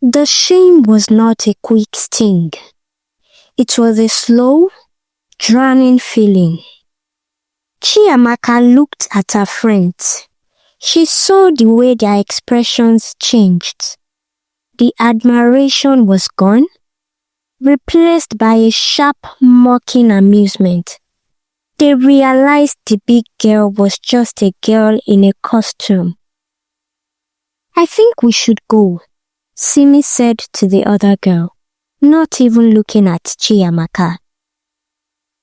The shame was not a quick sting. It was a slow, drowning feeling. Chiamaka looked at her friends. She saw the way their expressions changed. The admiration was gone, replaced by a sharp, mocking amusement. They realized the big girl was just a girl in a costume. "I think we should go," Simi said to the other girl, not even looking at Chiamaka.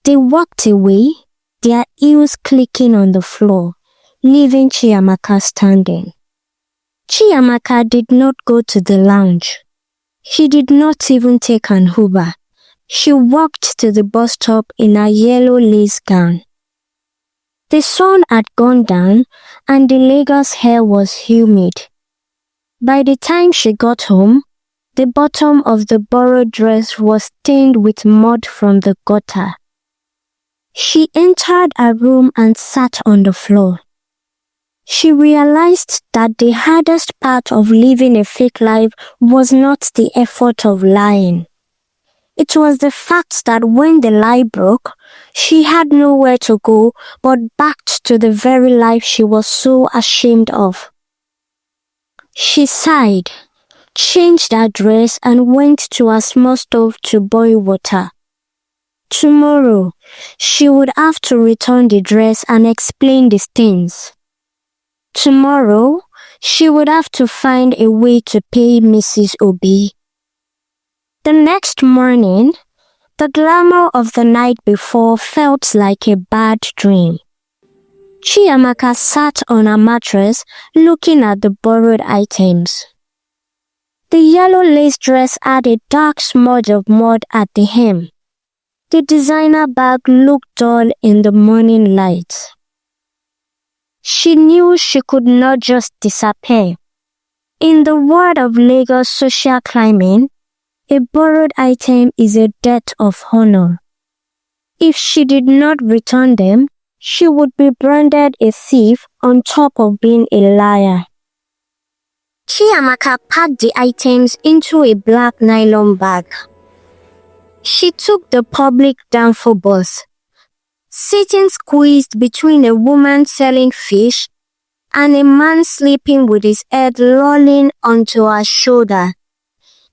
They walked away, their heels clicking on the floor, leaving Chiamaka standing. Chiamaka did not go to the lounge. She did not even take an Uber. She walked to the bus stop in a yellow lace gown. The sun had gone down and the Lagos air was humid. By the time she got home, the bottom of the borrowed dress was stained with mud from the gutter. She entered her room and sat on the floor. She realized that the hardest part of living a fake life was not the effort of lying. It was the fact that when the lie broke, she had nowhere to go but back to the very life she was so ashamed of. She sighed, changed her dress and went to a small stove to boil water. Tomorrow, she would have to return the dress and explain the stains. Tomorrow, she would have to find a way to pay Mrs. Obi. The next morning, the glamour of the night before felt like a bad dream. Chiamaka sat on a mattress looking at the borrowed items. The yellow lace dress had a dark smudge of mud at the hem. The designer bag looked dull in the morning light. She knew she could not just disappear. In the world of Lagos social climbing, a borrowed item is a debt of honor. If she did not return them, she would be branded a thief on top of being a liar. Chiamaka packed the items into a black nylon bag. She took the public danfo bus, sitting squeezed between a woman selling fish and a man sleeping with his head lolling onto her shoulder.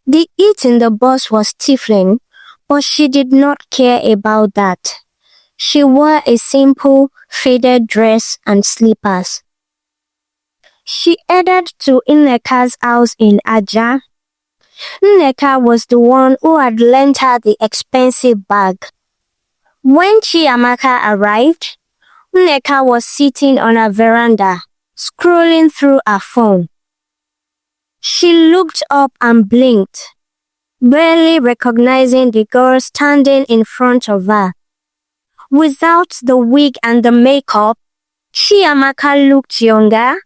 The heat in the bus was stifling, but she did not care about that. She wore a simple, faded dress and slippers. She headed to Nneka's house in Aja. Nneka was the one who had lent her the expensive bag. When Chiamaka arrived, Nneka was sitting on a veranda, scrolling through her phone. She looked up and blinked, barely recognizing the girl standing in front of her. Without the wig and the makeup, Chiamaka looked younger,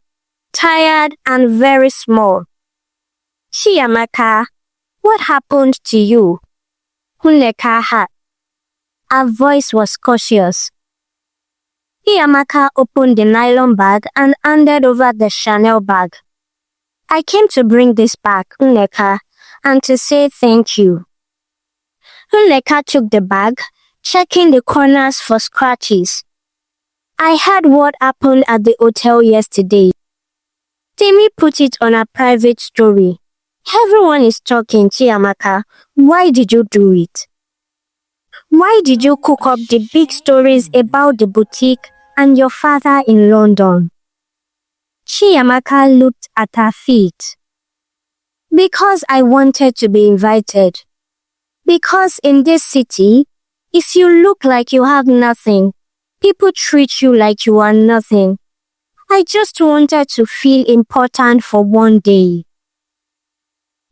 tired and very small. "Chiamaka, what happened to you?" Nneka asked. Her voice was cautious. Chiamaka opened the nylon bag and handed over the Chanel bag. "I came to bring this back, Nneka, and to say thank you." Nneka took the bag, checking the corners for scratches. "I heard what happened at the hotel yesterday. Timmy put it on a private story. Everyone is talking, Chiamaka. Why did you do it? Why did you cook up the big stories about the boutique and your father in London?" Chiamaka looked at her feet. "Because I wanted to be invited. Because in this city, if you look like you have nothing, people treat you like you are nothing. I just wanted to feel important for one day."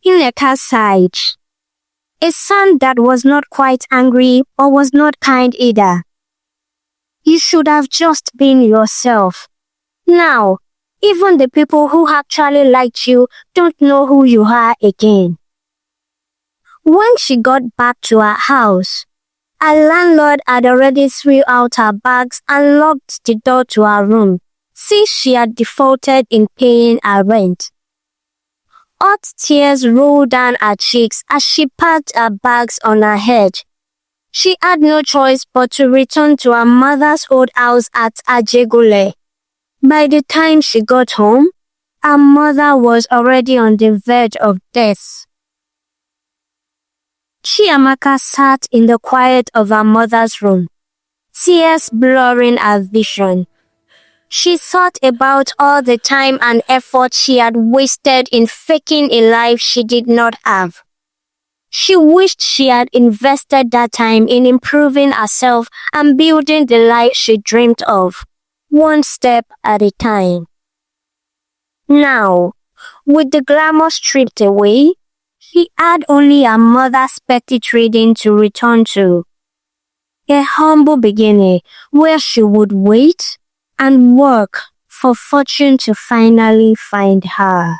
Nneka sighed. A sound that was not quite angry or was not kind either. "You should have just been yourself. Now, even the people who actually liked you don't know who you are again." When she got back to her house, her landlord had already threw out her bags and locked the door to her room, since she had defaulted in paying her rent. Hot tears rolled down her cheeks as she packed her bags on her head. She had no choice but to return to her mother's old house at Ajegule. By the time she got home, her mother was already on the verge of death. Chiamaka sat in the quiet of her mother's room, tears blurring her vision. She thought about all the time and effort she had wasted in faking a life she did not have. She wished she had invested that time in improving herself and building the life she dreamed of, one step at a time. Now, with the glamour stripped away, she had only her mother's petty trading to return to. A humble beginning where she would wait and work for fortune to finally find her.